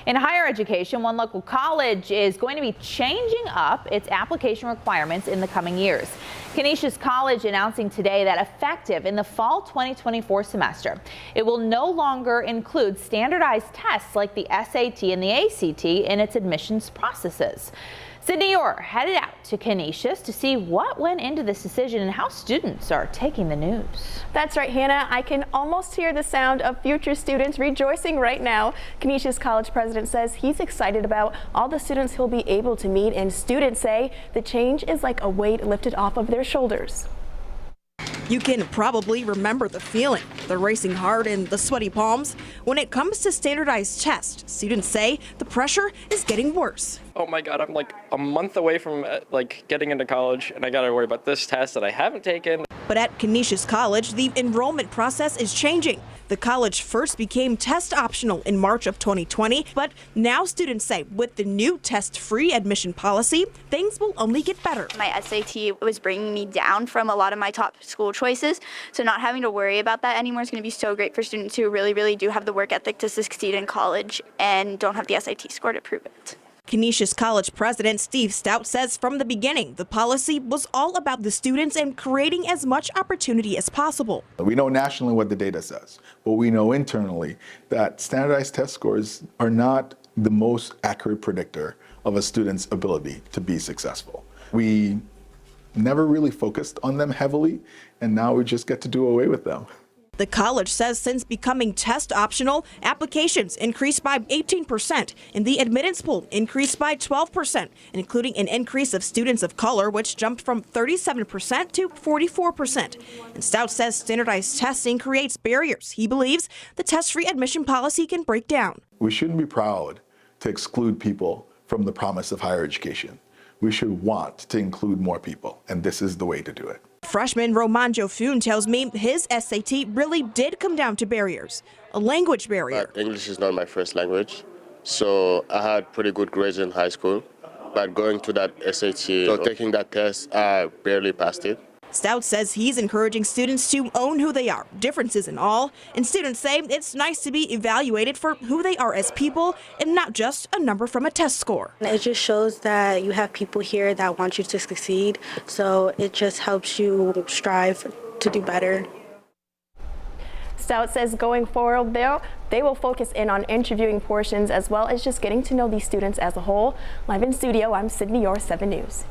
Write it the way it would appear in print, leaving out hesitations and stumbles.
In higher education, one local college is going to be changing up its application requirements in the coming years. CANISIUS College announcing today that effective in the fall 2024 semester, it will no longer include standardized tests like the SAT and the ACT in its admissions processes. Sydney Orr headed out to CANISIUS to see what went into this decision and how students are taking the news. That's right, Hannah. I can almost hear the sound of future students rejoicing right now. CANISIUS College president says he's excited about all the students he'll be able to meet, and students say the change is like a weight lifted off of their shoulders. You can probably remember the feeling, the racing heart and the sweaty palms. When it comes to standardized tests, students say the pressure is getting worse. Oh my God, I'm like a month away from getting into college, and I gotta worry about this test that I haven't taken. But at CANISIUS College, the enrollment process is changing. The college first became test optional in March of 2020, but now students say with the new test-free admission policy, things will only get better. My SAT was bringing me down from a lot of my top school choices, so not having to worry about that anymore is going to be so great for students who really do have the work ethic to succeed in college and don't have the SAT score to prove it. CANISIUS College President Steve Stout says from the beginning, the policy was all about the students and creating as much opportunity as possible. We know nationally what the data says, but we know internally that standardized test scores are not the most accurate predictor of a student's ability to be successful. We never really focused on them heavily, and now we just get to do away with them. The college says since becoming test optional, applications increased by 18% and the admittance pool increased by 12%, including an increase of students of color, which jumped from 37% to 44%. And Stout says standardized testing creates barriers he believes the test-free admission policy can break down. We shouldn't be proud to exclude people from the promise of higher education. We should want to include more people, and this is the way to do it. Freshman Roman Jofun tells me his SAT really did come down to barriers, a language barrier. English is not my first language, so I had pretty good grades in high school. But going to that SAT, so taking that test, I barely passed it. Stout says he's encouraging students to own who they are, differences and all. And students say it's nice to be evaluated for who they are as people and not just a number from a test score. It just shows that you have people here that want you to succeed. So it just helps you strive to do better. Stout says going forward, they will focus in on interviewing portions as well as just getting to know these students as a whole. Live in studio, I'm Sydney Orr, 7 News.